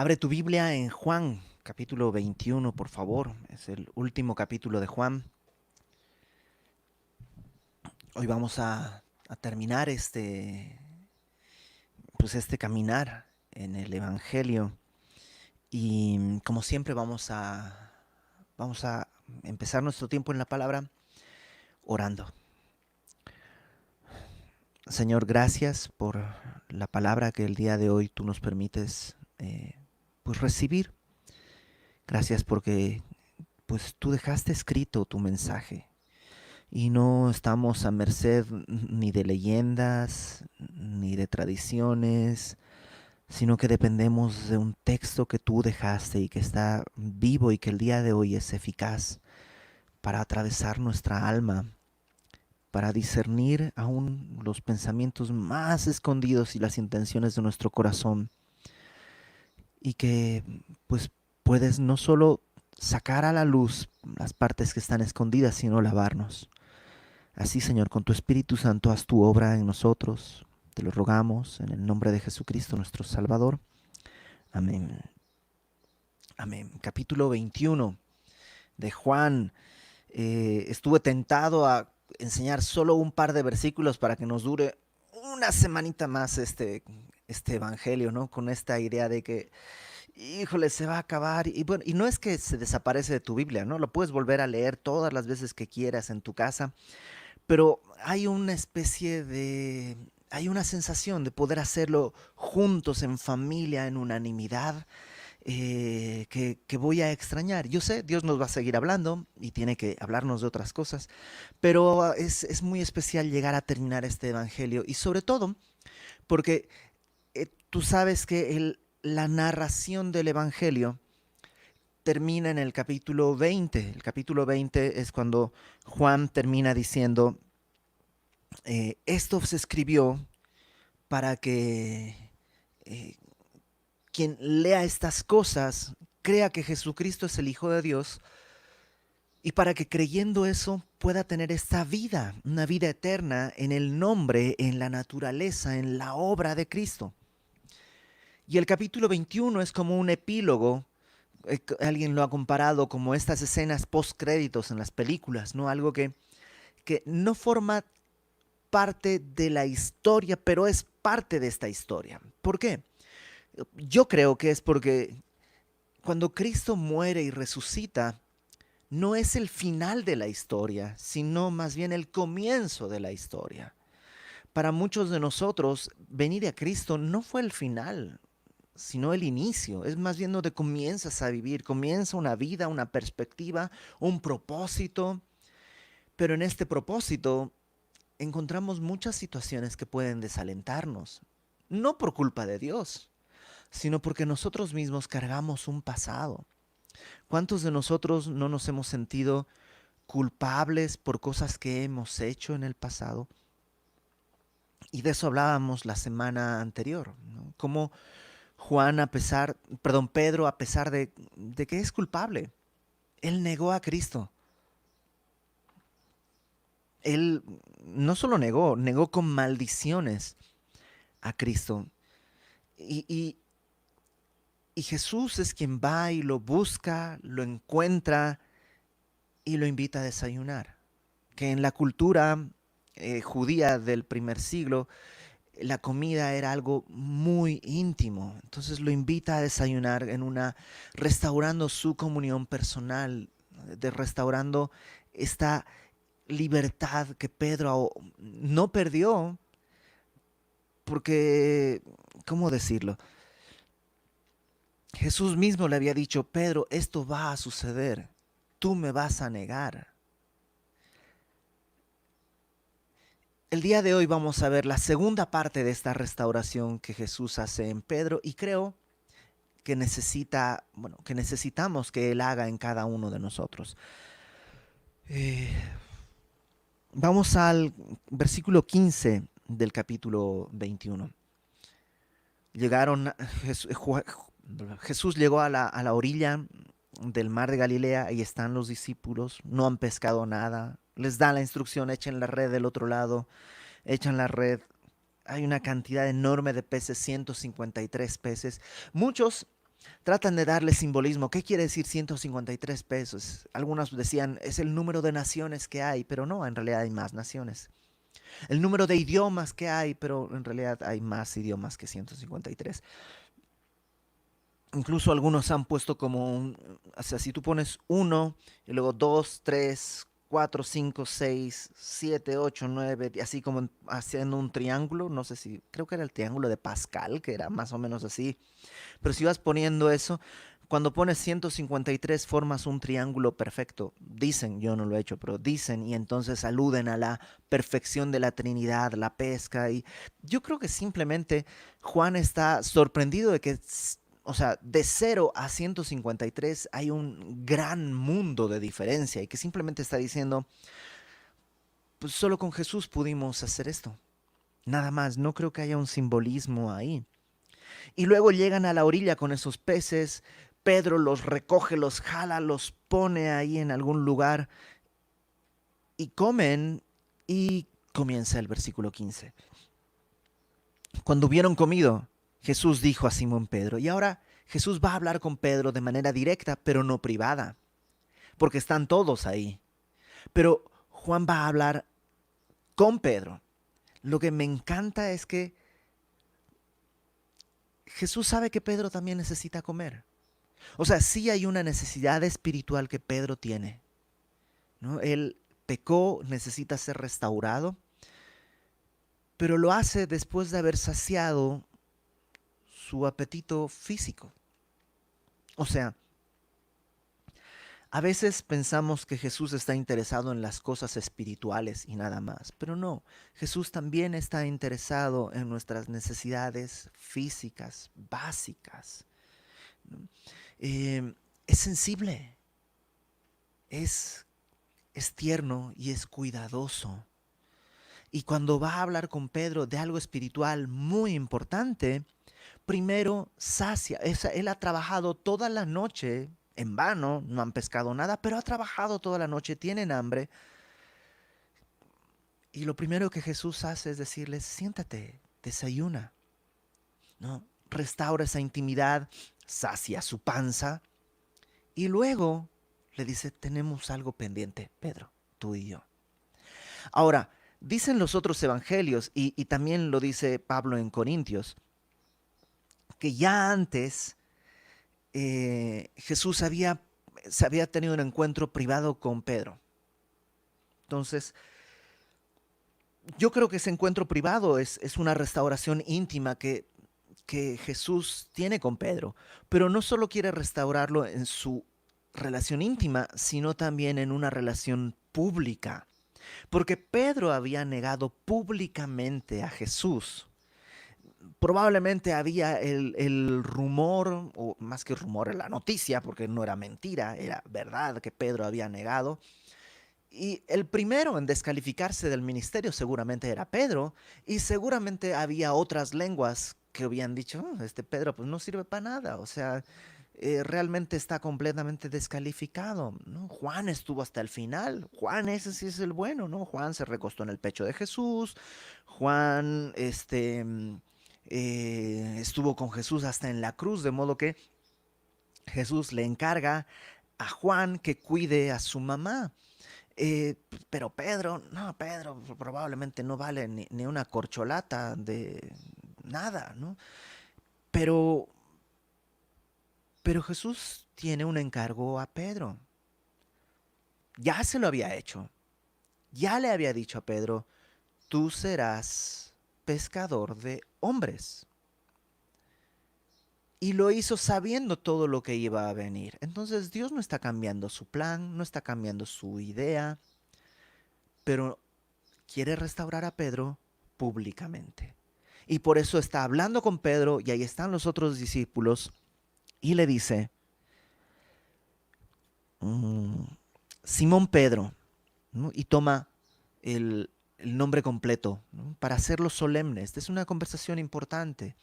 Abre tu Biblia en Juan, capítulo 21, por favor. Es el último capítulo de Juan. Hoy vamos a terminar este caminar en el Evangelio. Y como siempre vamos a empezar nuestro tiempo en la palabra orando. Señor, gracias por la palabra que el día de hoy tú nos permites pues recibir. Gracias porque pues tú dejaste escrito tu mensaje. Y no estamos a merced ni de leyendas, ni de tradiciones, sino que dependemos de un texto que tú dejaste y que está vivo y que el día de hoy es eficaz para atravesar nuestra alma, para discernir aún los pensamientos más escondidos y las intenciones de nuestro corazón. Y que pues puedes no solo sacar a la luz las partes que están escondidas, sino lavarnos. Así, Señor, con tu Espíritu Santo haz tu obra en nosotros. Te lo rogamos en el nombre de Jesucristo, nuestro Salvador. Amén. Amén. Capítulo 21 de Juan. Estuve tentado a enseñar solo un par de versículos para que nos dure una semanita más este evangelio, ¿no? Con esta idea de que, híjole, se va a acabar. Y bueno, y no es que se desaparece de tu Biblia, ¿no? Lo puedes volver a leer todas las veces que quieras en tu casa. Pero hay una especie de, hay una sensación de poder hacerlo juntos, en familia, en unanimidad, que voy a extrañar. Yo sé, Dios nos va a seguir hablando y tiene que hablarnos de otras cosas, pero es muy especial llegar a terminar este evangelio y sobre todo porque tú sabes que la narración del evangelio termina en el capítulo 20. El capítulo 20 es cuando Juan termina diciendo, esto se escribió para que eh, quien lea estas cosas crea que Jesucristo es el Hijo de Dios y para que creyendo eso pueda tener esta vida, una vida eterna en el nombre, en la naturaleza, en la obra de Cristo. Y el capítulo 21 es como un epílogo. Alguien lo ha comparado como estas escenas post créditos en las películas, ¿no? Algo que no forma parte de la historia, pero es parte de esta historia. ¿Por qué? Yo creo que es porque cuando Cristo muere y resucita, no es el final de la historia, sino más bien el comienzo de la historia. Para muchos de nosotros, venir a Cristo no fue el final, sino el inicio. Es más bien donde comienzas a vivir, comienza una vida, una perspectiva, un propósito. Pero en este propósito encontramos muchas situaciones que pueden desalentarnos, no por culpa de Dios, sino porque nosotros mismos cargamos un pasado. ¿Cuántos de nosotros no nos hemos sentido culpables por cosas que hemos hecho en el pasado? Y de eso hablábamos la semana anterior, ¿no? Cómo Juan, Pedro, a pesar de que es culpable, él negó a Cristo. Él no solo negó con maldiciones a Cristo. Y, y, y Jesús es quien va y lo busca, lo encuentra y lo invita a desayunar. Que en la cultura judía del primer siglo, la comida era algo muy íntimo. Entonces lo invita a desayunar restaurando su comunión personal, restaurando esta libertad que Pedro no perdió, porque, ¿cómo decirlo? Jesús mismo le había dicho, Pedro, esto va a suceder, tú me vas a negar. El día de hoy vamos a ver la segunda parte de esta restauración que Jesús hace en Pedro y creo que necesitamos que Él haga en cada uno de nosotros. Eh, Vamos al versículo 15 del capítulo 21. Llegaron, Jesús llegó a la orilla del mar de Galilea, ahí están los discípulos, no han pescado nada, les da la instrucción, echen la red del otro lado, echan la red, hay una cantidad enorme de peces, 153 peces. Muchos Tratan de darle simbolismo. ¿Qué quiere decir 153 pesos? Algunos decían, es el número de naciones que hay, pero no, en realidad hay más naciones. El número de idiomas que hay, pero en realidad hay más idiomas que 153. Incluso algunos han puesto como o sea, si tú pones uno y luego 2, 3, 4, 5, 6, 7, 8, 9, así como haciendo un triángulo, no sé si, creo que era el triángulo de Pascal, que era más o menos así. Pero si vas poniendo eso, cuando pones 153 formas un triángulo perfecto. Dicen, yo no lo he hecho, pero dicen y entonces aluden a la perfección de la Trinidad, la pesca. Y yo creo que simplemente Juan está sorprendido de que, o sea, de 0 a 153 hay un gran mundo de diferencia y que simplemente está diciendo, pues solo con Jesús pudimos hacer esto. Nada más, no creo que haya un simbolismo ahí. Y luego llegan a la orilla con esos peces. Pedro los recoge, los jala, los pone ahí en algún lugar y comen. Y comienza el versículo 15. Cuando hubieron comido, Jesús dijo a Simón Pedro, y ahora Jesús va a hablar con Pedro de manera directa, pero no privada, porque están todos ahí. Pero Juan va a hablar con Pedro. Lo que me encanta es que Jesús sabe que Pedro también necesita comer. O sea, sí hay una necesidad espiritual que Pedro tiene, ¿no? Él pecó, necesita ser restaurado, pero lo hace después de haber saciado su apetito físico. O sea, a veces pensamos que Jesús está interesado en las cosas espirituales y nada más, pero no, Jesús también está interesado en nuestras necesidades físicas, básicas, ¿no? Es sensible, es es tierno y es cuidadoso. Y cuando va a hablar con Pedro de algo espiritual muy importante, primero sacia. Él ha trabajado toda la noche en vano, no han pescado nada, pero ha trabajado toda la noche, tienen hambre. Y lo primero que Jesús hace es decirles, siéntate, desayuna, ¿no? Restaura esa intimidad, sacia su panza. Y luego le dice, tenemos algo pendiente, Pedro, tú y yo. Ahora, dicen los otros evangelios, y también lo dice Pablo en Corintios, que ya antes Jesús se había tenido un encuentro privado con Pedro. Entonces, yo creo que ese encuentro privado es una restauración íntima que Jesús tiene con Pedro, pero no solo quiere restaurarlo en su relación íntima, sino también en una relación pública. Porque Pedro había negado públicamente a Jesús. Probablemente había el rumor, o más que rumor, la noticia, porque no era mentira, era verdad que Pedro había negado. Y el primero en descalificarse del ministerio seguramente era Pedro, y seguramente había otras lenguas que habían dicho, este Pedro pues no sirve para nada, o sea, realmente está completamente descalificado, ¿no? Juan estuvo hasta el final, Juan ese sí es el bueno, ¿no? Juan se recostó en el pecho de Jesús, Juan estuvo con Jesús hasta en la cruz, de modo que Jesús le encarga a Juan que cuide a su mamá. Pero Pedro, no, Pedro probablemente no vale ni una corcholata de nada, ¿no? Pero, pero Jesús tiene un encargo a Pedro. Ya se lo había hecho. Ya le había dicho a Pedro, tú serás pescador de hombres. Y lo hizo sabiendo todo lo que iba a venir. Entonces Dios no está cambiando su plan, no está cambiando su idea, pero quiere restaurar a Pedro públicamente. Y por eso está hablando con Pedro y ahí están los otros discípulos y le dice, "Mm, Simón Pedro", ¿no? Y toma el nombre completo, ¿no? Para hacerlo solemne. Esta es una conversación importante.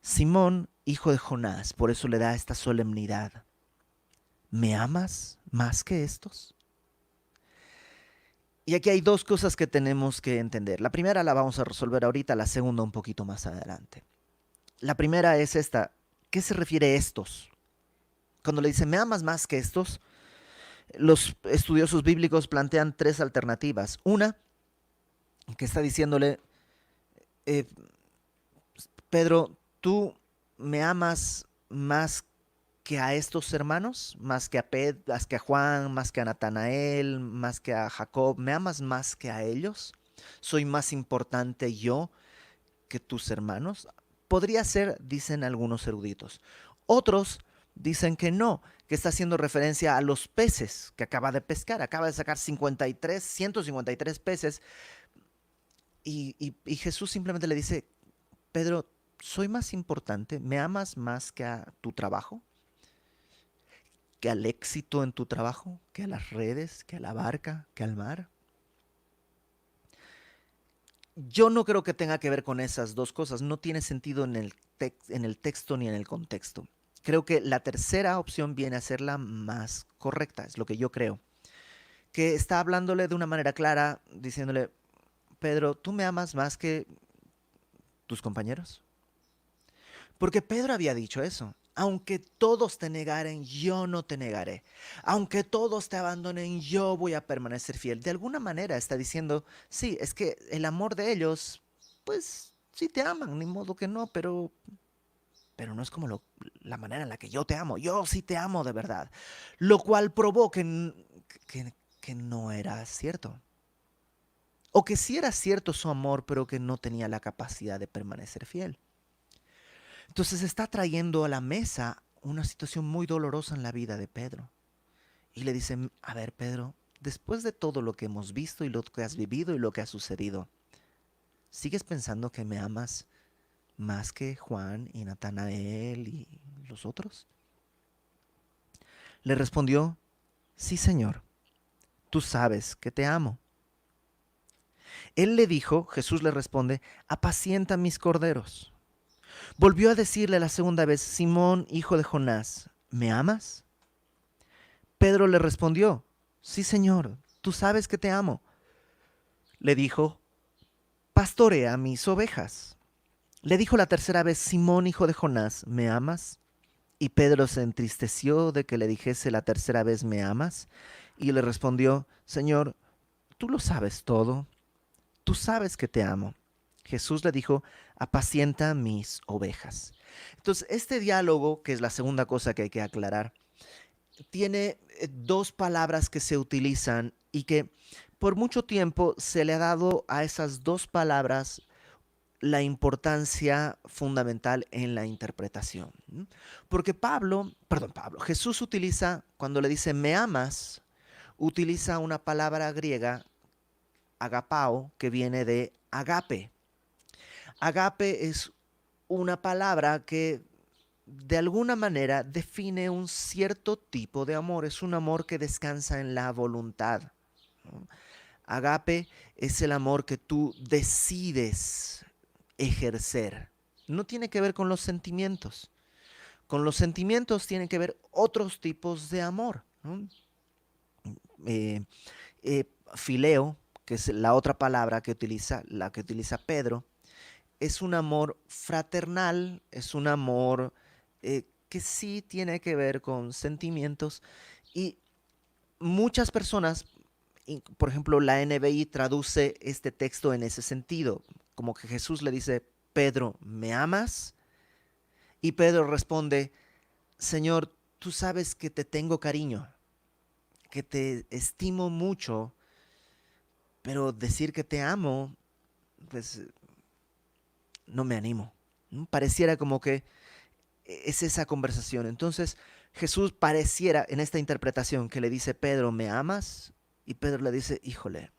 Simón, hijo de Jonás, por eso le da esta solemnidad. ¿Me amas más que estos? Y aquí hay dos cosas que tenemos que entender. La primera la vamos a resolver ahorita, la segunda un poquito más adelante. La primera es esta. qué se refiere estos? Cuando le dice, ¿me amas más que estos? Los estudiosos bíblicos plantean tres alternativas. Una, que está diciéndole, eh, Pedro, ¿tú me amas más que a estos hermanos? Más que a Pedro, más que a Juan, más que a Natanael, más que a Jacob. ¿Me amas más que a ellos? ¿Soy más importante yo que tus hermanos? Podría ser, dicen algunos eruditos. Otros dicen que no, que está haciendo referencia a los peces que acaba de pescar. Acaba de sacar 153 peces y Jesús simplemente le dice, Pedro, ¿soy más importante? ¿Me amas más que a tu trabajo? ¿Que al éxito en tu trabajo? ¿Que a las redes? ¿Que a la barca? ¿Que al mar? Yo no creo que tenga que ver con esas dos cosas. No tiene sentido en el texto ni en el contexto. Creo que la tercera opción viene a ser la más correcta, es lo que yo creo. Que está hablándole de una manera clara, diciéndole, Pedro, ¿tú me amas más que tus compañeros? Porque Pedro había dicho eso. Aunque todos te negaren, yo no te negaré. Aunque todos te abandonen, yo voy a permanecer fiel. De alguna manera está diciendo, sí, es que el amor de ellos, pues sí te aman, ni modo que no, pero no es como la manera en la que yo te amo. Yo sí te amo de verdad. Lo cual probó que no era cierto. O que sí era cierto su amor, pero que no tenía la capacidad de permanecer fiel. Entonces está trayendo a la mesa una situación muy dolorosa en la vida de Pedro. Y le dice, a ver Pedro, después de todo lo que hemos visto y lo que has vivido y lo que ha sucedido, ¿sigues pensando que me amas más que Juan y Natanael y los otros? Le respondió, sí Señor, tú sabes que te amo. Él le dijo, Jesús le responde, apacienta mis corderos. Volvió a decirle la segunda vez, Simón, hijo de Jonás, ¿me amas? Pedro le respondió, sí, Señor, tú sabes que te amo. Le dijo, pastorea mis ovejas. Le dijo la tercera vez, Simón, hijo de Jonás, ¿me amas? Y Pedro se entristeció de que le dijese la tercera vez, ¿me amas? Y le respondió, Señor, tú lo sabes todo, tú sabes que te amo. Jesús le dijo, apacienta mis ovejas. Entonces, este diálogo, que es la segunda cosa que hay que aclarar, tiene dos palabras que se utilizan y que por mucho tiempo se le ha dado a esas dos palabras la importancia fundamental en la interpretación. Porque Jesús utiliza, cuando le dice me amas, utiliza una palabra griega, agapao, que viene de agape. Agape es una palabra que de alguna manera define un cierto tipo de amor. Es un amor que descansa en la voluntad, ¿no? Agape es el amor que tú decides ejercer. No tiene que ver con los sentimientos. Con los sentimientos tienen que ver otros tipos de amor, ¿no? Eh, Fileo, que es la otra palabra la que utiliza Pedro, es un amor fraternal, es un amor que sí tiene que ver con sentimientos y muchas personas, por ejemplo, la NBI traduce este texto en ese sentido, como que Jesús le dice, Pedro, ¿me amas? Y Pedro responde, Señor, tú sabes que te tengo cariño, que te estimo mucho, pero decir que te amo, pues no me animo. ¿No? Pareciera como que es esa conversación. Entonces Jesús pareciera en esta interpretación que le dice, Pedro, ¿me amas? Y Pedro le dice, híjole,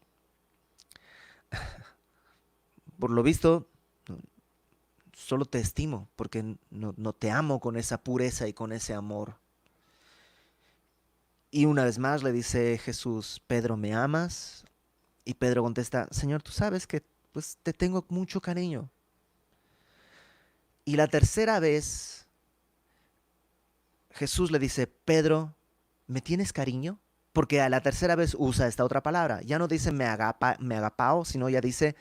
por lo visto, solo te estimo porque no te amo con esa pureza y con ese amor. Y una vez más le dice Jesús, Pedro, ¿me amas? Y Pedro contesta, Señor, tú sabes que pues te tengo mucho cariño. Y la tercera vez Jesús le dice, Pedro, ¿me tienes cariño? Porque a la tercera vez usa esta otra palabra. Ya no dice me agapao, sino ya dice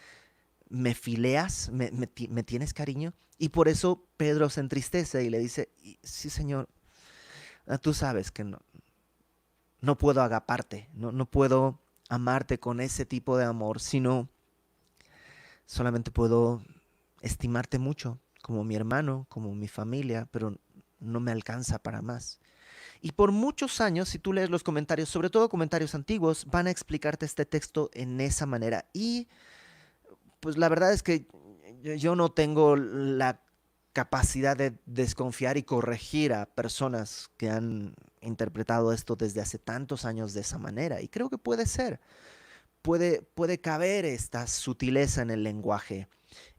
¿Me fileas? ¿Me tienes cariño? Y por eso Pedro se entristece y le dice, sí, Señor, tú sabes que no puedo agaparte, no puedo amarte con ese tipo de amor, sino solamente puedo estimarte mucho, como mi hermano, como mi familia, pero no me alcanza para más. Y por muchos años, si tú lees los comentarios, sobre todo comentarios antiguos, van a explicarte este texto en esa manera. Y pues la verdad es que yo no tengo la capacidad de desconfiar y corregir a personas que han interpretado esto desde hace tantos años de esa manera. Y creo que puede ser, puede caber esta sutileza en el lenguaje.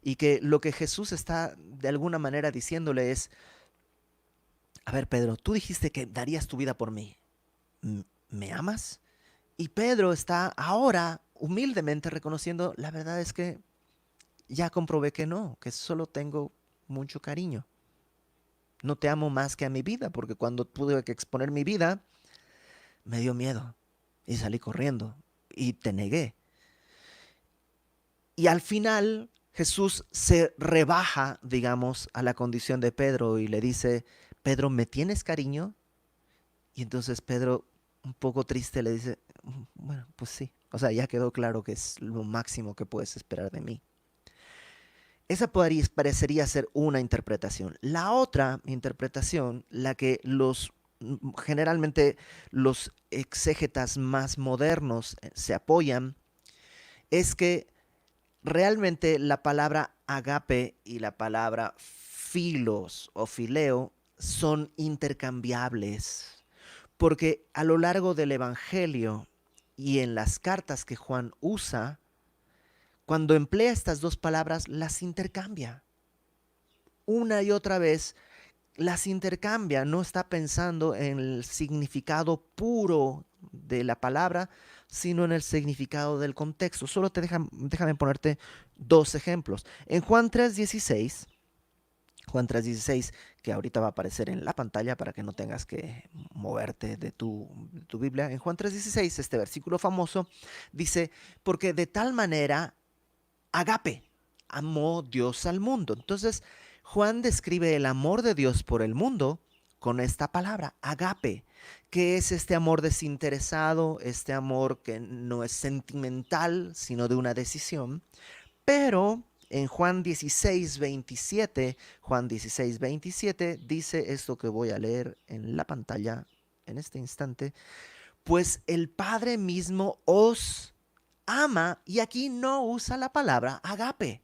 Y que lo que Jesús está de alguna manera diciéndole es, a ver Pedro, tú dijiste que darías tu vida por mí. ¿Me amas? Y Pedro está ahora humildemente reconociendo, la verdad es que ya comprobé que no, que solo tengo mucho cariño. No te amo más que a mi vida, porque cuando tuve que exponer mi vida, me dio miedo y salí corriendo y te negué. Y al final Jesús se rebaja, digamos, a la condición de Pedro y le dice, Pedro, ¿me tienes cariño? Y entonces Pedro, un poco triste, le dice, bueno, pues sí. O sea, ya quedó claro que es lo máximo que puedes esperar de mí. Esa parecería ser una interpretación. La otra interpretación, la que generalmente los exégetas más modernos se apoyan, es que realmente la palabra agape y la palabra filos o fileo son intercambiables, porque a lo largo del Evangelio y en las cartas que Juan usa, cuando emplea estas dos palabras, las intercambia. Una y otra vez las intercambia, no está pensando en el significado puro de la palabra, sino en el significado del contexto. Solo déjame ponerte dos ejemplos. En Juan 3:16, que ahorita va a aparecer en la pantalla para que no tengas que moverte de tu Biblia. En Juan 3:16, este versículo famoso dice, porque de tal manera agape, amó Dios al mundo. Entonces, Juan describe el amor de Dios por el mundo con esta palabra, agape, que es este amor desinteresado, este amor que no es sentimental, sino de una decisión. Pero en Juan 16, 27 dice esto que voy a leer en la pantalla en este instante, pues el Padre mismo os ama, y aquí no usa la palabra agape,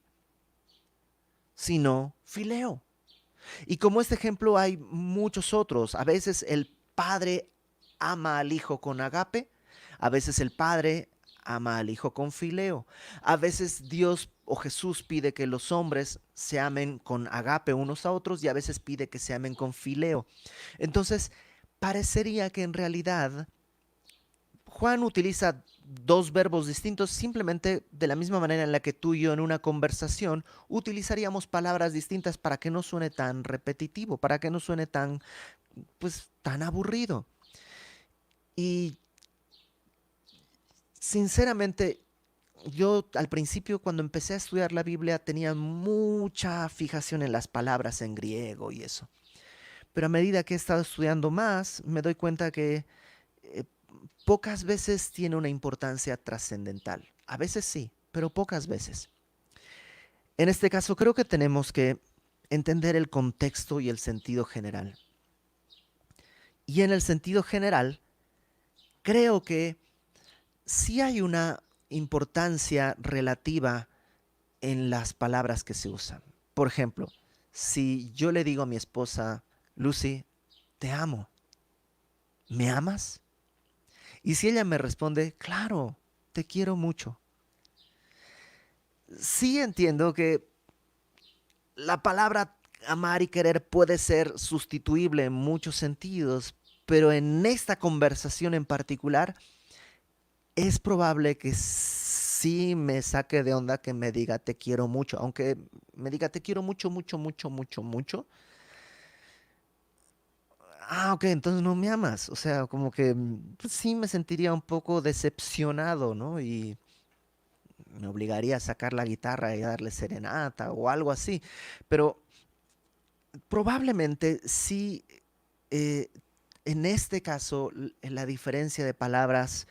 sino fileo. Y como este ejemplo hay muchos otros. A veces el padre ama al hijo con agape, a veces el padre ama al hijo con fileo. A veces Dios o Jesús pide que los hombres se amen con agape unos a otros y a veces pide que se amen con fileo. Entonces, parecería que en realidad Juan utiliza dos verbos distintos simplemente de la misma manera en la que tú y yo en una conversación utilizaríamos palabras distintas para que no suene tan repetitivo, para que no suene tan, pues, tan aburrido. Y sinceramente, yo al principio cuando empecé a estudiar la Biblia tenía mucha fijación en las palabras en griego y eso. Pero a medida que he estado estudiando más, me doy cuenta que eh, pocas veces tiene una importancia trascendental. A veces sí, pero pocas veces. En este caso creo que tenemos que entender el contexto y el sentido general. Y en el sentido general, creo que sí hay una importancia relativa en las palabras que se usan. Por ejemplo, si yo le digo a mi esposa, Lucy, te amo, ¿me amas? Y si ella me responde, claro, te quiero mucho. Sí entiendo que la palabra amar y querer puede ser sustituible en muchos sentidos, pero en esta conversación en particular es probable que sí me saque de onda que me diga te quiero mucho, aunque me diga te quiero mucho, mucho, mucho, mucho, mucho. Ah, ok, entonces no me amas. O sea, como que pues, sí me sentiría un poco decepcionado, ¿no? Y me obligaría a sacar la guitarra y a darle serenata o algo así. Pero probablemente sí, eh, en este caso, la diferencia de palabras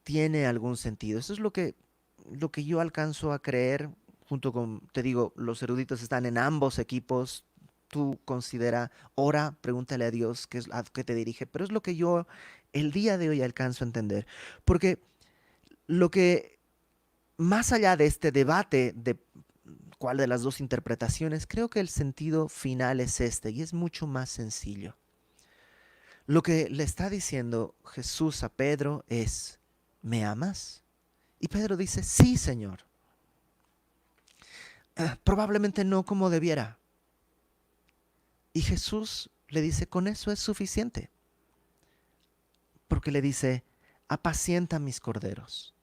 tiene algún sentido. Eso es lo que yo alcanzo a creer, junto con, te digo, los eruditos están en ambos equipos. Tú considera, ora, pregúntale a Dios qué es a qué te dirige, pero es lo que yo el día de hoy alcanzo a entender. Porque lo que, más allá de este debate de cuál de las dos interpretaciones, creo que el sentido final es este y es mucho más sencillo. Lo que le está diciendo Jesús a Pedro es, ¿me amas? Y Pedro dice, sí, Señor. Probablemente no como debiera. Y Jesús le dice, con eso es suficiente. Porque le dice, apacienta mis corderos.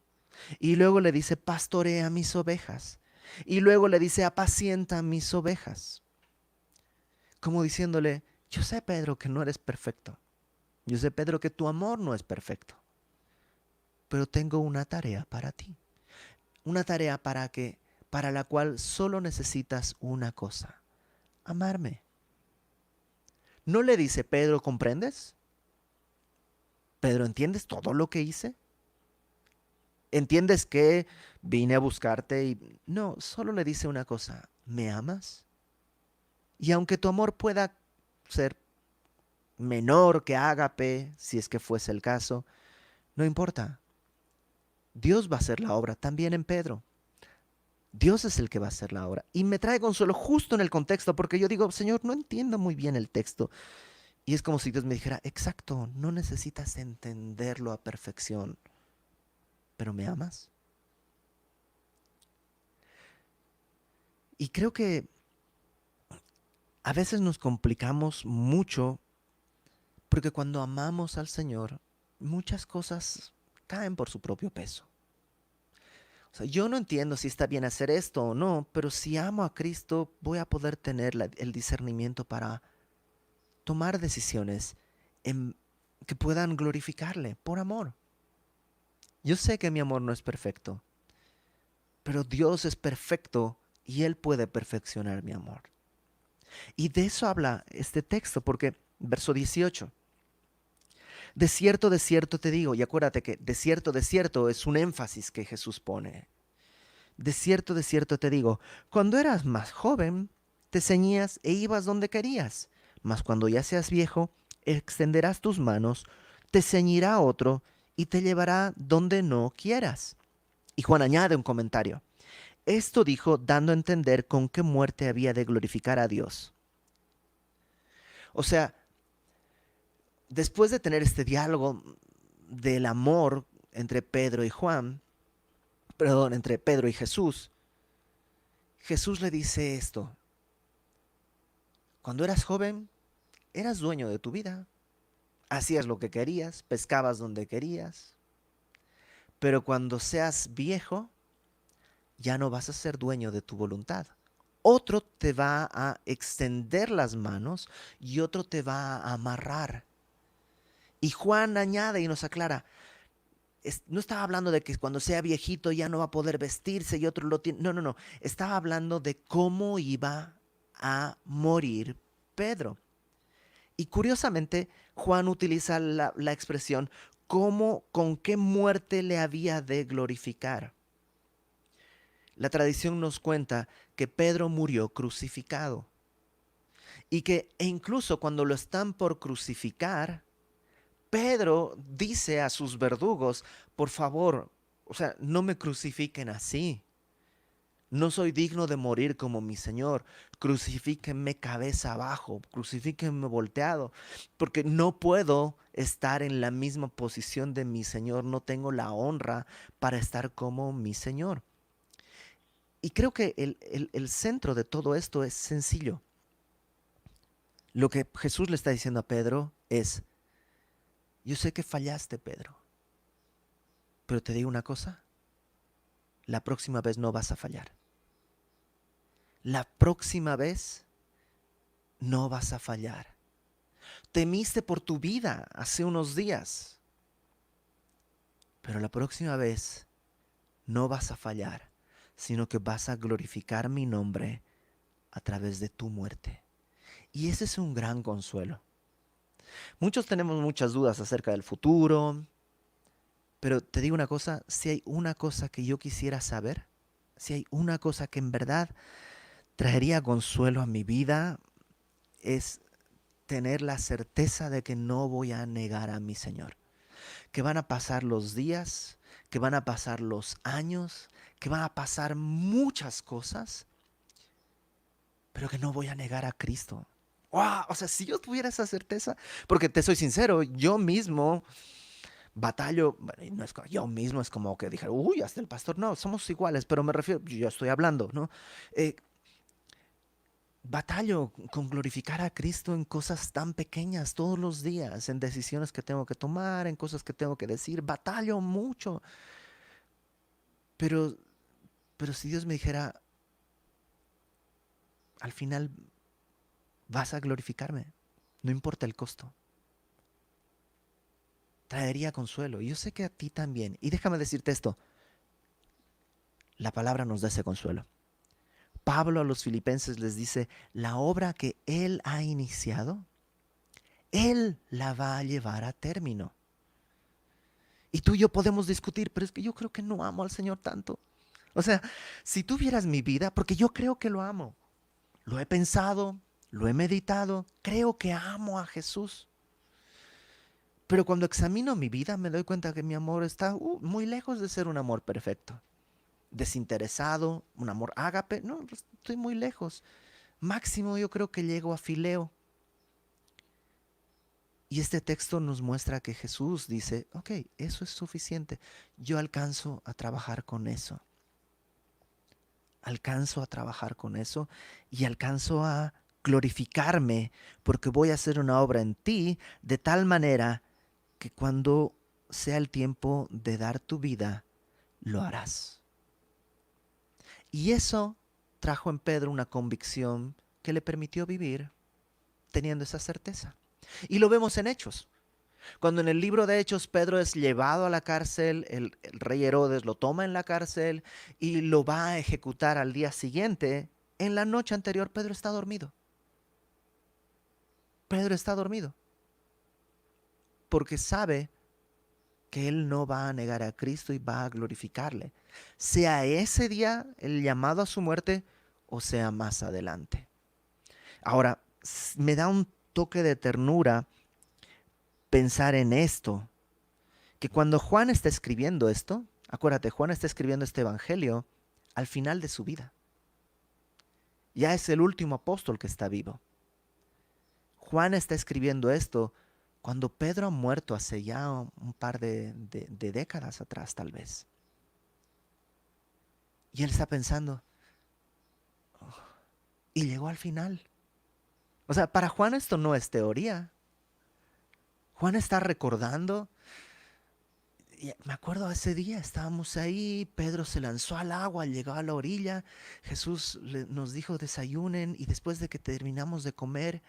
Y luego le dice, pastorea mis ovejas. Y luego le dice, apacienta mis ovejas. Como diciéndole, yo sé, Pedro, que no eres perfecto. Yo sé, Pedro, que tu amor no es perfecto. Pero tengo una tarea para ti. Una tarea para la cual solo necesitas una cosa, amarme. No le dice, Pedro, ¿comprendes? Pedro, ¿entiendes todo lo que hice? ¿Entiendes que vine a buscarte y no, solo le dice una cosa, ¿me amas? Y aunque tu amor pueda ser menor que ágape, si es que fuese el caso, no importa. Dios va a hacer la obra también en Pedro. Dios es el que va a hacer la obra. Y me trae consuelo justo en el contexto, porque yo digo, Señor, no entiendo muy bien el texto. Y es como si Dios me dijera, exacto, no necesitas entenderlo a perfección, pero ¿me amas? Y creo que a veces nos complicamos mucho porque cuando amamos al Señor, muchas cosas caen por su propio peso. O sea, yo no entiendo si está bien hacer esto o no, pero si amo a Cristo, voy a poder tener el discernimiento para tomar decisiones en, que puedan glorificarle por amor. Yo sé que mi amor no es perfecto, pero Dios es perfecto y Él puede perfeccionar mi amor. Y de eso habla este texto, porque verso 18, de cierto te digo, y acuérdate que de cierto es un énfasis que Jesús pone. De cierto te digo, cuando eras más joven, te ceñías e ibas donde querías, mas cuando ya seas viejo, extenderás tus manos, te ceñirá otro y te llevará donde no quieras. Y Juan añade un comentario. Esto dijo dando a entender con qué muerte había de glorificar a Dios. O sea, después de tener este diálogo del amor entre Pedro y Juan, perdón, entre Pedro y Jesús, Jesús le dice esto. Cuando eras joven, eras dueño de tu vida. Hacías lo que querías, pescabas donde querías. Pero cuando seas viejo, ya no vas a ser dueño de tu voluntad. Otro te va a extender las manos y otro te va a amarrar. Y Juan añade y nos aclara, no estaba hablando de que cuando sea viejito ya no va a poder vestirse y otro lo tiene. No, no, no. Estaba hablando de cómo iba a morir Pedro. Y curiosamente, Juan utiliza la expresión cómo, con qué muerte le había de glorificar. La tradición nos cuenta que Pedro murió crucificado y que e incluso cuando lo están por crucificar, Pedro dice a sus verdugos, por favor, o sea, no me crucifiquen así. No soy digno de morir como mi Señor. Crucifíquenme cabeza abajo, crucifíquenme volteado, porque no puedo estar en la misma posición de mi Señor. No tengo la honra para estar como mi Señor. Y creo que el centro de todo esto es sencillo. Lo que Jesús le está diciendo a Pedro es, yo sé que fallaste, Pedro, pero te digo una cosa, la próxima vez no vas a fallar. La próxima vez no vas a fallar. Temiste por tu vida hace unos días, pero la próxima vez no vas a fallar, sino que vas a glorificar mi nombre a través de tu muerte. Y ese es un gran consuelo. Muchos tenemos muchas dudas acerca del futuro, pero te digo una cosa, si hay una cosa que yo quisiera saber, si hay una cosa que en verdad traería consuelo a mi vida, es tener la certeza de que no voy a negar a mi Señor. Que van a pasar los días, que van a pasar los años, que van a pasar muchas cosas, pero que no voy a negar a Cristo. ¡Wow! O sea, si yo tuviera esa certeza, porque te soy sincero, yo mismo batallo, bueno, y no es yo mismo, es como que dije, uy, hasta el pastor, no, somos iguales, pero me refiero, yo estoy hablando, ¿no? Eh, Batallo con glorificar a Cristo en cosas tan pequeñas todos los días, en decisiones que tengo que tomar, en cosas que tengo que decir, batallo mucho, pero, pero si Dios me dijera, al final vas a glorificarme, no importa el costo, traería consuelo. Y yo sé que a ti también. Y déjame decirte esto, la palabra nos da ese consuelo. Pablo a los filipenses les dice, la obra que Él ha iniciado, Él la va a llevar a término. Y tú y yo podemos discutir, pero es que yo creo que no amo al Señor tanto. O sea, si tú vieras mi vida, porque yo creo que lo amo, lo he pensado, lo he meditado, creo que amo a Jesús. Pero cuando examino mi vida me doy cuenta que mi amor está muy lejos de ser un amor perfecto. Desinteresado, un amor ágape, no, pues, estoy muy lejos. Máximo yo creo que llego a Fileo. Y este texto nos muestra que Jesús dice, ok, eso es suficiente. Yo alcanzo a trabajar con eso. Alcanzo a trabajar con eso y alcanzo a glorificarme porque voy a hacer una obra en ti de tal manera que cuando sea el tiempo de dar tu vida, lo harás. Y eso trajo en Pedro una convicción que le permitió vivir teniendo esa certeza. Y lo vemos en Hechos. Cuando en el libro de Hechos Pedro es llevado a la cárcel, el rey Herodes lo toma en la cárcel y lo va a ejecutar al día siguiente, en la noche anterior Pedro está dormido. Pedro está dormido porque sabe que él no va a negar a Cristo y va a glorificarle. Sea ese día el llamado a su muerte o sea más adelante. Ahora, me da un toque de ternura pensar en esto, que cuando Juan está escribiendo esto, acuérdate, Juan está escribiendo este evangelio al final de su vida. Ya es el último apóstol que está vivo. Juan está escribiendo esto cuando Pedro ha muerto hace ya un par de décadas atrás, tal vez. Y él está pensando, "Oh", y llegó al final. O sea, para Juan esto no es teoría. Juan está recordando. Y me acuerdo ese día, estábamos ahí, Pedro se lanzó al agua, llegó a la orilla, Jesús nos dijo desayunen y después de que terminamos de comer,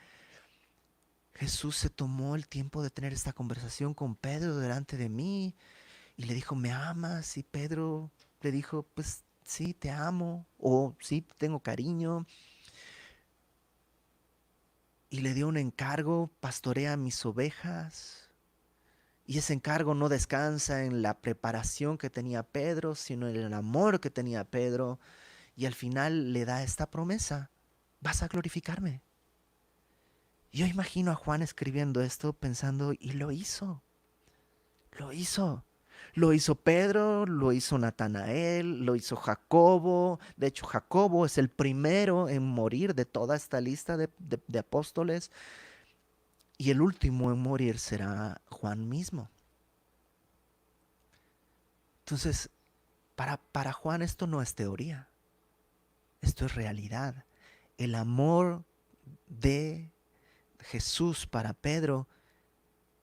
Jesús se tomó el tiempo de tener esta conversación con Pedro delante de mí y le dijo, ¿me amas? Y Pedro le dijo, pues sí, te amo o sí, tengo cariño. Y le dio un encargo, pastorea mis ovejas. Y ese encargo no descansa en la preparación que tenía Pedro, sino en el amor que tenía Pedro. Y al final le da esta promesa, vas a glorificarme. Yo imagino a Juan escribiendo esto pensando, y lo hizo, lo hizo. Lo hizo Pedro, lo hizo Natanael, lo hizo Jacobo. De hecho, Jacobo es el primero en morir de toda esta lista de apóstoles. Y el último en morir será Juan mismo. Entonces, para Juan esto no es teoría, esto es realidad. El amor de Jesús para Pedro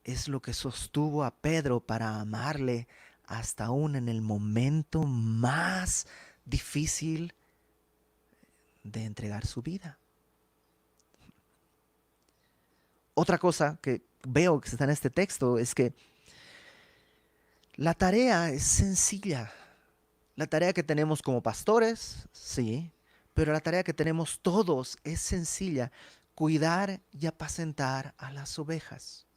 es lo que sostuvo a Pedro para amarle hasta aún en el momento más difícil de entregar su vida. Otra cosa que veo que está en este texto es que la tarea es sencilla. La tarea que tenemos como pastores, sí, pero la tarea que tenemos todos es sencilla: cuidar y apacentar a las ovejas.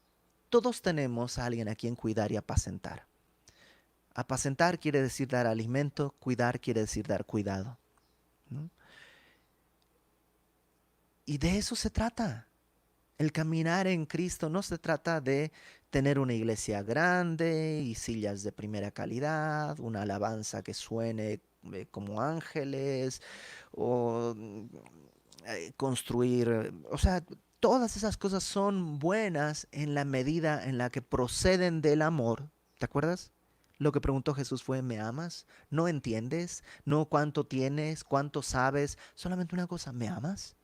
Todos tenemos a alguien a quien cuidar y apacentar. Apacentar quiere decir dar alimento, cuidar quiere decir dar cuidado, ¿no? Y de eso se trata. El caminar en Cristo no se trata de tener una iglesia grande y sillas de primera calidad, una alabanza que suene como ángeles, o construir, o sea, todas esas cosas son buenas en la medida en la que proceden del amor. ¿Te acuerdas? Lo que preguntó Jesús fue: ¿me amas? ¿No entiendes? ¿No cuánto tienes? ¿Cuánto sabes? Solamente una cosa: ¿me amas?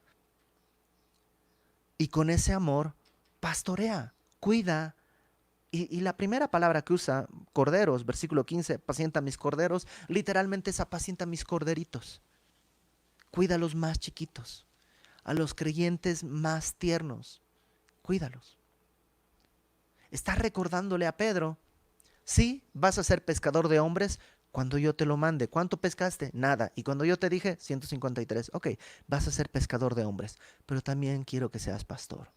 Y con ese amor, pastorea, cuida. Y la primera palabra que usa, corderos, versículo 15, apacienta mis corderos, literalmente es apacienta mis corderitos. Cuida a los más chiquitos, a los creyentes más tiernos, cuídalos. Está recordándole a Pedro: sí, vas a ser pescador de hombres cuando yo te lo mande. ¿Cuánto pescaste? Nada. Y cuando yo te dije 153, ok, vas a ser pescador de hombres, pero también quiero que seas pastor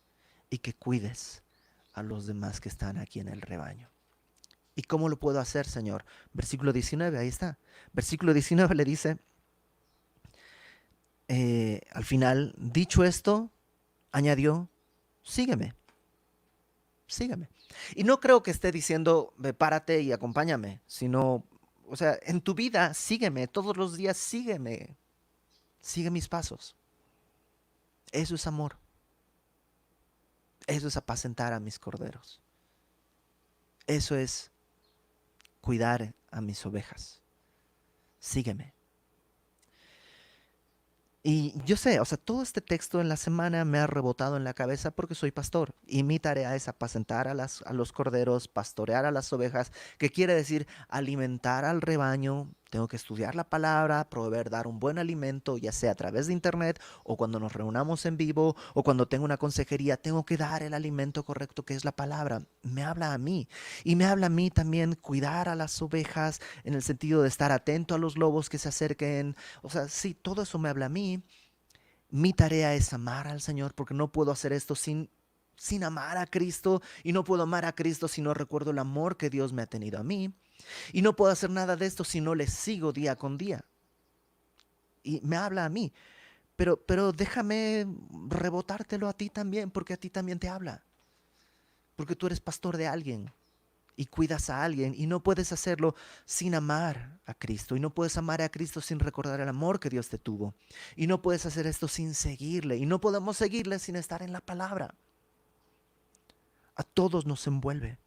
y que cuides a los demás que están aquí en el rebaño. ¿Y cómo lo puedo hacer, Señor? Versículo 19, ahí está. Versículo 19 le dice, al final: dicho esto, añadió: sígueme, sígueme. Y no creo que esté diciendo: párate y acompáñame, sino, o sea, en tu vida sígueme, todos los días sígueme, sigue mis pasos. Eso es amor, eso es apacentar a mis corderos, eso es cuidar a mis ovejas. Sígueme. Y yo sé, o sea, todo este texto en la semana me ha rebotado en la cabeza porque soy pastor y mi tarea es apacentar a los corderos, pastorear a las ovejas, que quiere decir alimentar al rebaño. Tengo que estudiar la palabra, proveer, dar un buen alimento, ya sea a través de internet o cuando nos reunamos en vivo o cuando tengo una consejería. Tengo que dar el alimento correcto, que es la palabra. Me habla a mí, y me habla a mí también cuidar a las ovejas en el sentido de estar atento a los lobos que se acerquen. O sea, sí, todo eso me habla a mí. Mi tarea es amar al Señor, porque no puedo hacer esto sin amar a Cristo, y no puedo amar a Cristo si no recuerdo el amor que Dios me ha tenido a mí, y no puedo hacer nada de esto si no le sigo día con día. Y me habla a mí, pero déjame rebotártelo a ti también, porque a ti también te habla, porque tú eres pastor de alguien y cuidas a alguien, y no puedes hacerlo sin amar a Cristo, y no puedes amar a Cristo sin recordar el amor que Dios te tuvo, y no puedes hacer esto sin seguirle, y no podemos seguirle sin estar en la palabra. A todos nos envuelve,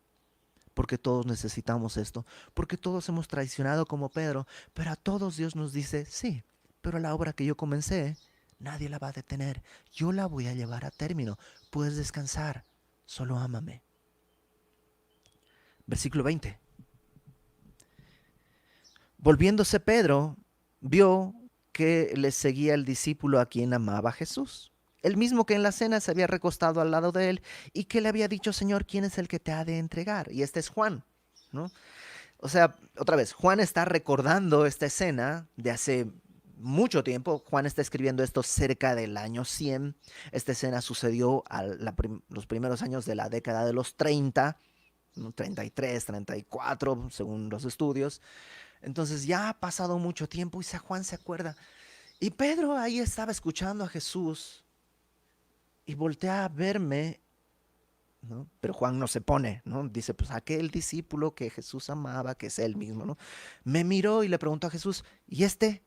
porque todos necesitamos esto, porque todos hemos traicionado como Pedro, pero a todos Dios nos dice: sí, pero la obra que yo comencé, nadie la va a detener, yo la voy a llevar a término, puedes descansar, solo ámame. Versículo 20. Volviéndose Pedro, vio que le seguía el discípulo a quien amaba Jesús, el mismo que en la cena se había recostado al lado de él y que le había dicho: Señor, ¿quién es el que te ha de entregar? Y este es Juan, ¿no? O sea, otra vez, Juan está recordando esta escena de hace mucho tiempo. Juan está escribiendo esto cerca del año 100. Esta escena sucedió a los primeros años de la década de los 30, ¿no? 33, 34, según los estudios. Entonces ya ha pasado mucho tiempo y San Juan se acuerda. Y Pedro ahí estaba escuchando a Jesús y voltea a verme, ¿no? Pero Juan no se pone, ¿no? Dice: pues aquel discípulo que Jesús amaba, que es él mismo, ¿no? Me miró y le preguntó a Jesús: ¿y este?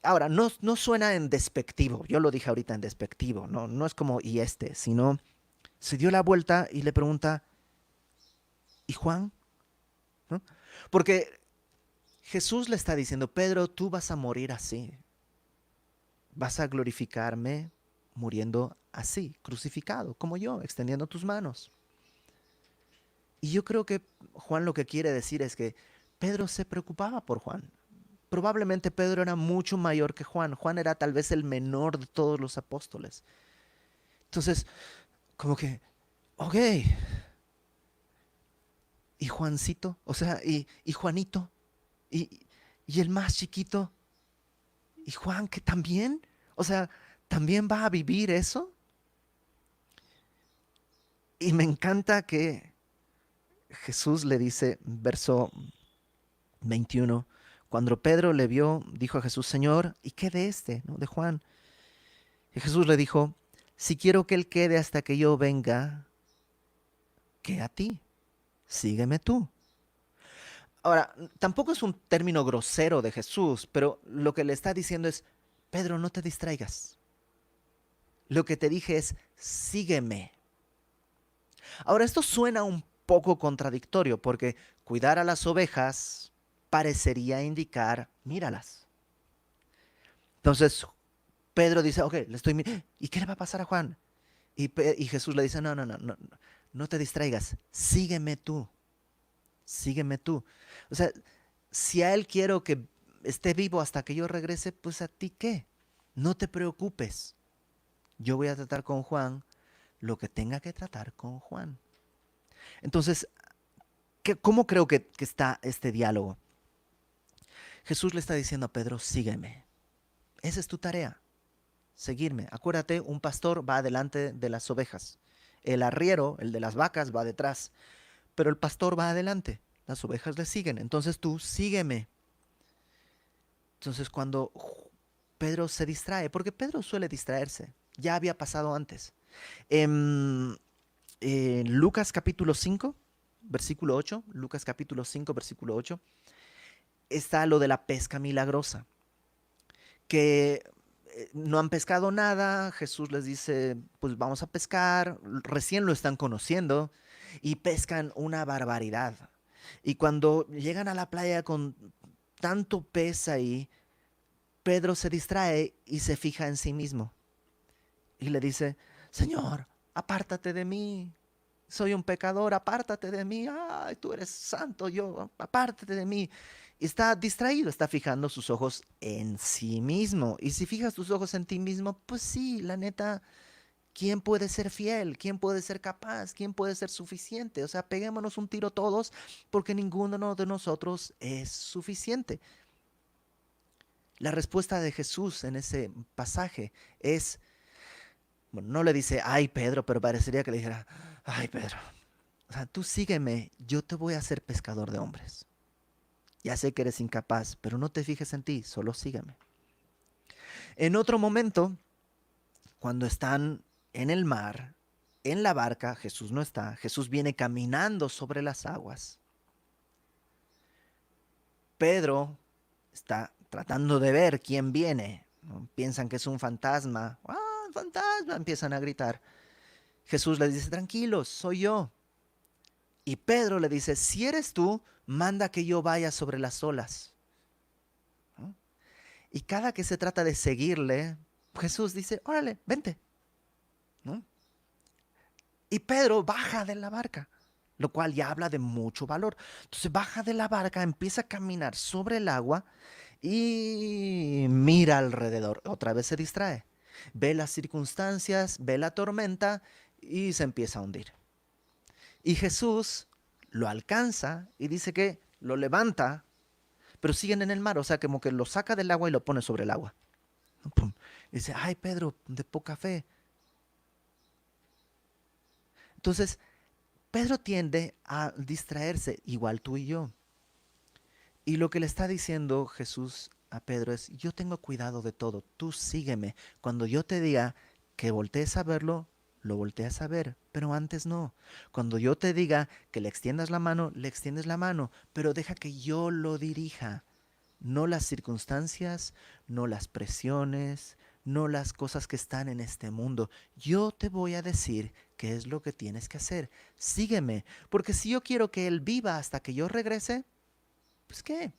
Ahora, no suena en despectivo, yo lo dije ahorita en despectivo, no es como ¿y este?, sino se dio la vuelta y le pregunta: ¿y Juan? ¿No? Porque Jesús le está diciendo: Pedro, tú vas a morir así. Vas a glorificarme muriendo así, crucificado, como yo, extendiendo tus manos. Y yo creo que Juan lo que quiere decir es que Pedro se preocupaba por Juan. Probablemente Pedro era mucho mayor que Juan. Juan era tal vez el menor de todos los apóstoles. Entonces, como que, ok, ¿y Juancito? O sea, ¿y Juanito? ¿Y, Y el más chiquito, ¿y Juan que también? O sea, ¿también va a vivir eso? Y me encanta que Jesús le dice, verso 21, cuando Pedro le vio, dijo a Jesús, Señor, ¿y qué de este, no? De Juan? Y Jesús le dijo, si quiero que él quede hasta que yo venga, ¿qué a ti? Sígueme tú. Ahora, tampoco es un término grosero de Jesús, pero lo que le está diciendo es, Pedro, no te distraigas. Lo que te dije es, sígueme. Ahora, esto suena un poco contradictorio porque cuidar a las ovejas parecería indicar, míralas. Entonces, Pedro dice, ok, le estoy mirando. ¿Y qué le va a pasar a Juan? Y Jesús le dice, no te distraigas, sígueme tú, sígueme tú. O sea, si a él quiero que esté vivo hasta que yo regrese, pues a ti qué, no te preocupes. Yo voy a tratar con Juan lo que tenga que tratar con Juan. Entonces, ¿cómo creo que está este diálogo? Jesús le está diciendo a Pedro, sígueme. Esa es tu tarea, seguirme. Acuérdate, un pastor va adelante de las ovejas. El arriero, el de las vacas, va detrás. Pero el pastor va adelante. Las ovejas le siguen. Entonces tú sígueme. Entonces cuando Pedro se distrae, porque Pedro suele distraerse, ya había pasado antes. En Lucas capítulo 5, versículo 8, Lucas capítulo 5, versículo 8, está lo de la pesca milagrosa, que no han pescado nada, Jesús les dice, pues vamos a pescar, recién lo están conociendo y pescan una barbaridad. Y cuando llegan a la playa con tanto pez ahí, Pedro se distrae y se fija en sí mismo. Y le dice, Señor, apártate de mí. Soy un pecador, apártate de mí. Ay, tú eres santo, yo, apártate de mí. Y está distraído, está fijando sus ojos en sí mismo. Y si fijas tus ojos en ti mismo, pues sí, la neta, ¿quién puede ser fiel? ¿Quién puede ser capaz? ¿Quién puede ser suficiente? O sea, peguémonos un tiro todos porque ninguno de nosotros es suficiente. La respuesta de Jesús en ese pasaje es, bueno, no le dice, ay Pedro, pero parecería que le dijera, ay Pedro, o sea, tú sígueme, yo te voy a hacer pescador de hombres. Ya sé que eres incapaz, pero no te fijes en ti, solo sígueme. En otro momento, cuando están en el mar, en la barca, Jesús no está, Jesús viene caminando sobre las aguas. Pedro está tratando de ver quién viene, ¿no? Piensan que es un fantasma. ¡Ah, un fantasma! Empiezan a gritar. Jesús les dice, tranquilos, soy yo. Y Pedro le dice, si eres tú, manda que yo vaya sobre las olas. ¿No? Y cada que se trata de seguirle, Jesús dice, órale, vente. ¿No? Y Pedro baja de la barca, lo cual ya habla de mucho valor. Entonces baja de la barca, empieza a caminar sobre el agua y mira alrededor. Otra vez se distrae. Ve las circunstancias, ve la tormenta y se empieza a hundir. Y Jesús lo alcanza y dice que lo levanta, pero siguen en el mar, o sea, como que lo saca del agua y lo pone sobre el agua. Pum. Y dice, ay Pedro, de poca fe. Entonces, Pedro tiende a distraerse, igual tú y yo. Y lo que le está diciendo Jesús a Pedro es, yo tengo cuidado de todo, tú sígueme. Cuando yo te diga que voltees a verlo, lo volteas a ver, pero antes no. Cuando yo te diga que le extiendas la mano, le extiendes la mano, pero deja que yo lo dirija. No las circunstancias, no las presiones, no las cosas que están en este mundo. Yo te voy a decir qué es lo que tienes que hacer. Sígueme, porque si yo quiero que Él viva hasta que yo regrese, pues qué,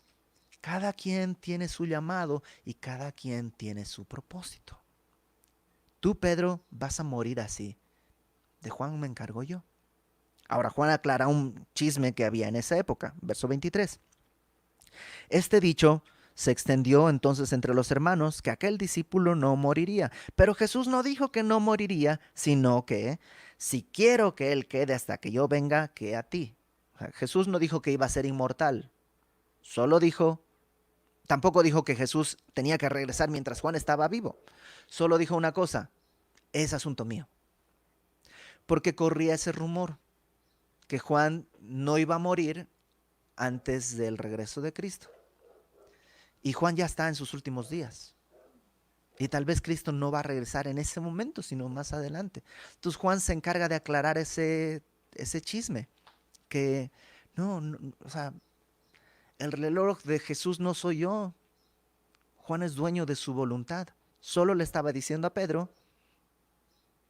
cada quien tiene su llamado y cada quien tiene su propósito. Tú, Pedro, vas a morir así. De Juan me encargo yo. Ahora Juan aclara un chisme que había en esa época, verso 23. Este dicho se extendió entonces entre los hermanos que aquel discípulo no moriría. Pero Jesús no dijo que no moriría, sino que si quiero que él quede hasta que yo venga, que a ti. O sea, Jesús no dijo que iba a ser inmortal. Solo dijo, Tampoco dijo que Jesús tenía que regresar mientras Juan estaba vivo. Solo dijo una cosa: es asunto mío. Porque corría ese rumor que Juan no iba a morir antes del regreso de Cristo. Y Juan ya está en sus últimos días. Y tal vez Cristo no va a regresar en ese momento, sino más adelante. Entonces Juan se encarga de aclarar ese chisme. Que no, o sea, el reloj de Jesús no soy yo. Juan es dueño de su voluntad. Solo le estaba diciendo a Pedro: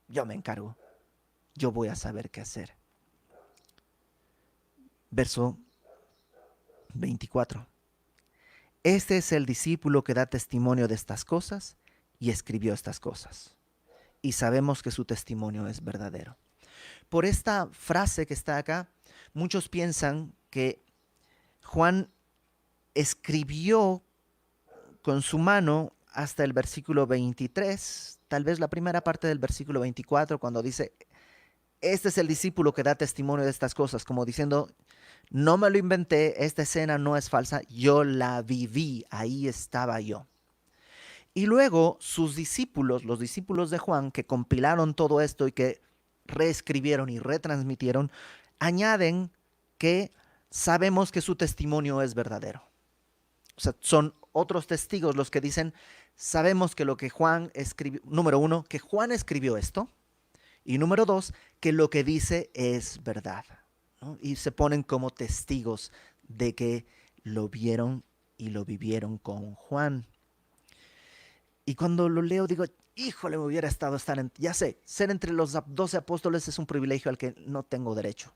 yo me encargo. Yo voy a saber qué hacer. Verso 24. Este es el discípulo que da testimonio de estas cosas y escribió estas cosas. Y sabemos que su testimonio es verdadero. Por esta frase que está acá, muchos piensan que Juan escribió con su mano hasta el versículo 23, tal vez la primera parte del versículo 24, cuando dice: este es el discípulo que da testimonio de estas cosas, como diciendo: no me lo inventé, esta escena no es falsa, yo la viví, ahí estaba yo. Y luego sus discípulos, los discípulos de Juan, que compilaron todo esto y que reescribieron y retransmitieron, añaden que sabemos que su testimonio es verdadero. O sea, son otros testigos los que dicen: sabemos que lo que Juan escribió, número uno, que Juan escribió esto, y número dos, que lo que dice es verdad, ¿no? Y se ponen como testigos de que lo vieron y lo vivieron con Juan. Y cuando lo leo digo: híjole, me hubiera estado ya sé, ser entre los 12 apóstoles es un privilegio al que no tengo derecho.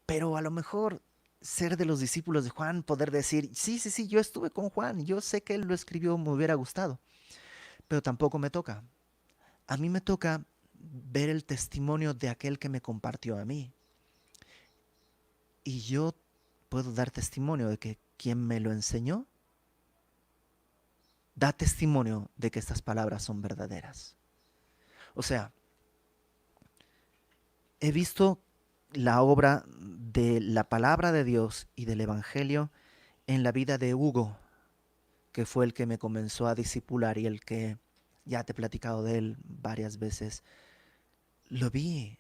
Pero a lo mejor ser de los discípulos de Juan, poder decir: sí, yo estuve con Juan, yo sé que él lo escribió, me hubiera gustado. Pero tampoco me toca. A mí me toca ver el testimonio de aquel que me compartió a mí. Y yo puedo dar testimonio de que quien me lo enseñó da testimonio de que estas palabras son verdaderas. O sea, he visto la obra de la palabra de Dios y del Evangelio en la vida de Hugo, que fue el que me comenzó a discipular y el que ya te he platicado de él varias veces. Lo vi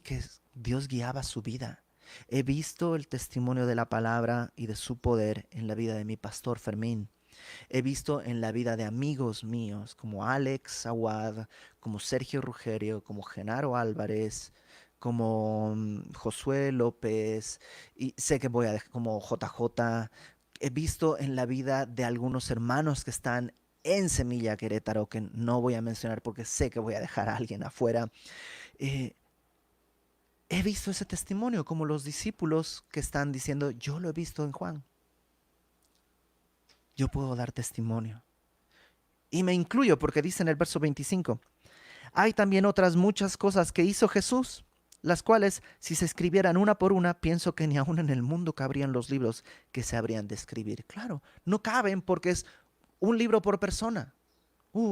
que Dios guiaba su vida. He visto el testimonio de la palabra y de su poder en la vida de mi pastor Fermín. He visto en la vida de amigos míos como Alex Aguad, como Sergio Rugerio, como Genaro Álvarez, como Josué López, y sé que voy a dejar como JJ. He visto en la vida de algunos hermanos que están en Semilla Querétaro, que no voy a mencionar porque sé que voy a dejar a alguien afuera. Eh, He visto ese testimonio como los discípulos que están diciendo: yo lo he visto en Juan. Yo puedo dar testimonio. Y me incluyo porque dice en el verso 25: hay también otras muchas cosas que hizo Jesús, las cuales, si se escribieran una por una, pienso que ni aún en el mundo cabrían los libros que se habrían de escribir. Claro, no caben porque es un libro por persona.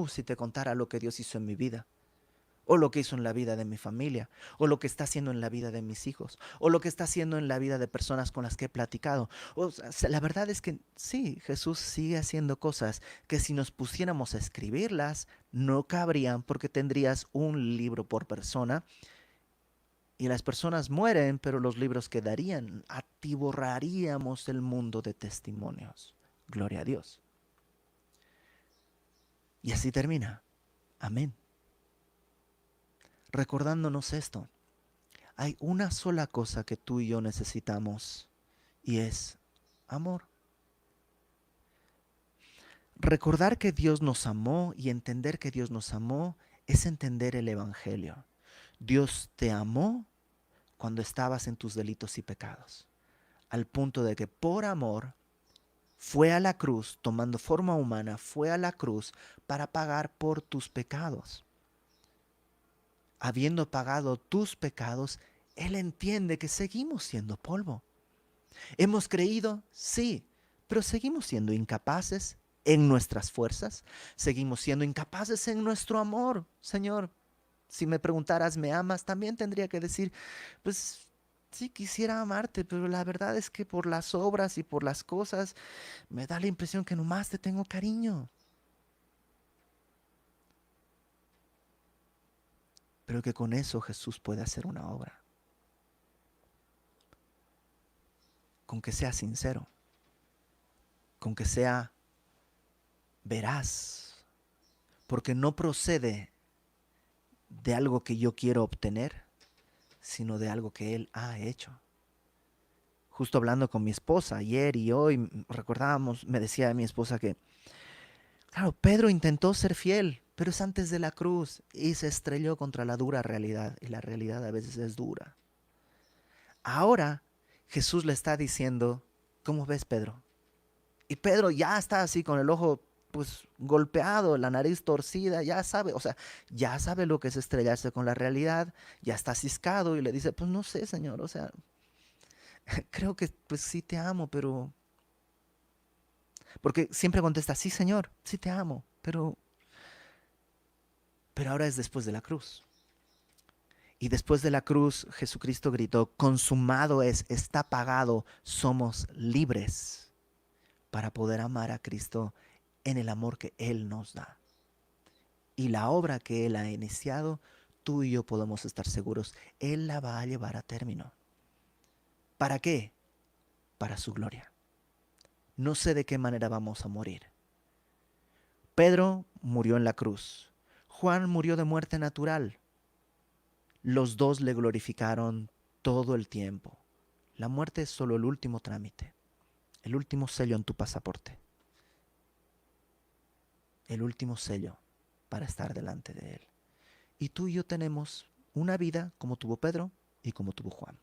Si te contara lo que Dios hizo en mi vida, o lo que hizo en la vida de mi familia, o lo que está haciendo en la vida de mis hijos, o lo que está haciendo en la vida de personas con las que he platicado. O sea, la verdad es que sí, Jesús sigue haciendo cosas que si nos pusiéramos a escribirlas, no cabrían porque tendrías un libro por persona y las personas mueren, pero los libros quedarían. Atiborraríamos el mundo de testimonios. Gloria a Dios. Y así termina. Amén. Recordándonos esto: hay una sola cosa que tú y yo necesitamos, y es amor. Recordar que Dios nos amó y entender que Dios nos amó es entender el Evangelio. Dios te amó cuando estabas en tus delitos y pecados, al punto de que por amor fue a la cruz, tomando forma humana, fue a la cruz para pagar por tus pecados. Habiendo pagado tus pecados, Él entiende que seguimos siendo polvo. ¿Hemos creído? Sí, pero seguimos siendo incapaces en nuestras fuerzas. Seguimos siendo incapaces en nuestro amor. Señor, si me preguntaras: ¿me amas? También tendría que decir: pues sí quisiera amarte, pero la verdad es que por las obras y por las cosas me da la impresión que nomás te tengo cariño. Pero que con eso Jesús puede hacer una obra, con que sea sincero, con que sea veraz, porque no procede de algo que yo quiero obtener, sino de algo que Él ha hecho. Justo hablando con mi esposa ayer y hoy, recordábamos, me decía mi esposa que, claro, Pedro intentó ser fiel, pero es antes de la cruz y se estrelló contra la dura realidad, y la realidad a veces es dura. Ahora Jesús le está diciendo, ¿cómo ves, Pedro? Y Pedro ya está así con el ojo pues golpeado, la nariz torcida, ya sabe, o sea, ya sabe lo que es estrellarse con la realidad, ya está ciscado y le dice, pues no sé, Señor, o sea, creo que pues sí te amo, pero... Porque siempre contesta, sí, Señor, sí te amo, pero ahora es después de la cruz. Y después de la cruz, Jesucristo gritó, consumado es, está pagado, somos libres para poder amar a Cristo en el amor que Él nos da. Y la obra que Él ha iniciado, tú y yo podemos estar seguros, Él la va a llevar a término. ¿Para qué? Para su gloria. No sé de qué manera vamos a morir. Pedro murió en la cruz. Juan murió de muerte natural. Los dos le glorificaron todo el tiempo. La muerte es solo el último trámite, el último sello en tu pasaporte, el último sello para estar delante de Él. Y tú y yo tenemos una vida como tuvo Pedro y como tuvo Juan.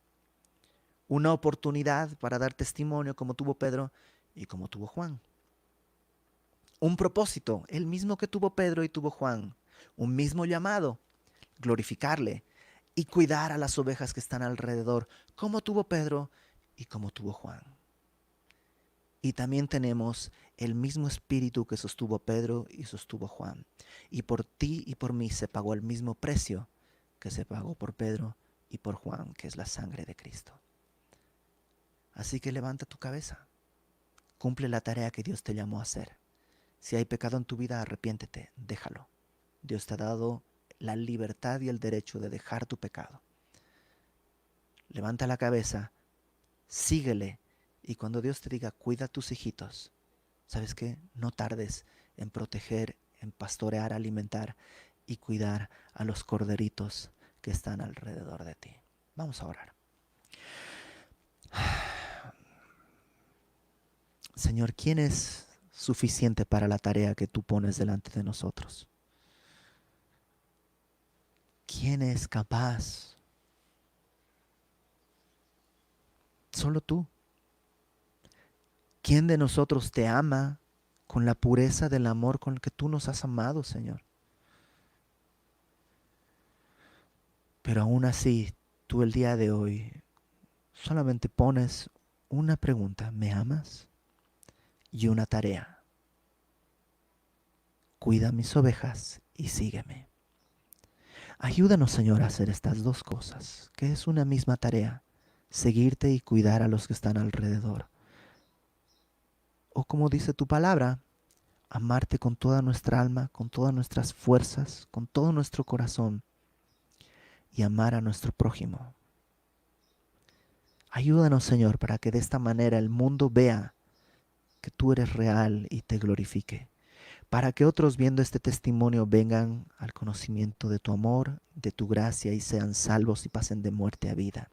Una oportunidad para dar testimonio como tuvo Pedro y como tuvo Juan. Un propósito, el mismo que tuvo Pedro y tuvo Juan. Un mismo llamado, glorificarle y cuidar a las ovejas que están alrededor, como tuvo Pedro y como tuvo Juan. Y también tenemos el mismo espíritu que sostuvo Pedro y sostuvo Juan. Y por ti y por mí se pagó el mismo precio que se pagó por Pedro y por Juan, que es la sangre de Cristo. Así que levanta tu cabeza, cumple la tarea que Dios te llamó a hacer. Si hay pecado en tu vida, arrepiéntete, déjalo. Dios te ha dado la libertad y el derecho de dejar tu pecado. Levanta la cabeza, síguele, y cuando Dios te diga, cuida a tus hijitos, ¿sabes qué? No tardes en proteger, en pastorear, alimentar y cuidar a los corderitos que están alrededor de ti. Vamos a orar. Señor, ¿quién es suficiente para la tarea que tú pones delante de nosotros? ¿Quién es capaz? Solo tú. ¿Quién de nosotros te ama con la pureza del amor con el que tú nos has amado, Señor? Pero aún así, tú el día de hoy solamente pones una pregunta, ¿me amas? Y una tarea, cuida mis ovejas y sígueme. Ayúdanos, Señor, a hacer estas dos cosas, que es una misma tarea, seguirte y cuidar a los que están alrededor. O como dice tu palabra, amarte con toda nuestra alma, con todas nuestras fuerzas, con todo nuestro corazón y amar a nuestro prójimo. Ayúdanos, Señor, para que de esta manera el mundo vea que tú eres real y te glorifique. Para que otros viendo este testimonio vengan al conocimiento de tu amor, de tu gracia y sean salvos y pasen de muerte a vida.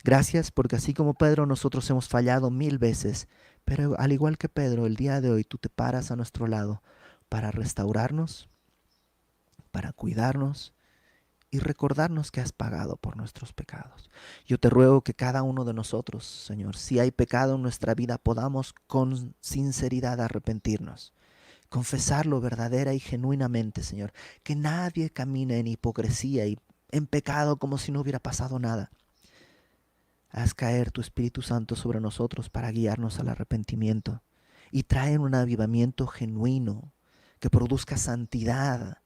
Gracias porque así como Pedro nosotros hemos fallado 1000 veces, pero al igual que Pedro, el día de hoy tú te paras a nuestro lado para restaurarnos, para cuidarnos y recordarnos que has pagado por nuestros pecados. Yo te ruego que cada uno de nosotros, Señor, si hay pecado en nuestra vida, podamos con sinceridad arrepentirnos, confesarlo verdadera y genuinamente, Señor, que nadie camine en hipocresía y en pecado como si no hubiera pasado nada. Haz caer tu Espíritu Santo sobre nosotros para guiarnos al arrepentimiento y traer un avivamiento genuino que produzca santidad,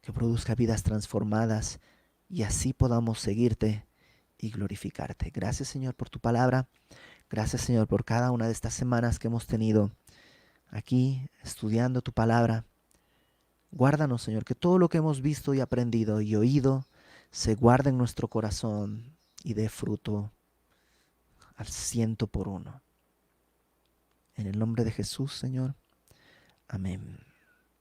que produzca vidas transformadas y así podamos seguirte y glorificarte. Gracias, Señor, por tu palabra. Gracias, Señor, por cada una de estas semanas que hemos tenido aquí estudiando tu palabra. Guárdanos, Señor, que todo lo que hemos visto y aprendido y oído se guarde en nuestro corazón y dé fruto al 100 por uno. En el nombre de Jesús, Señor. Amén.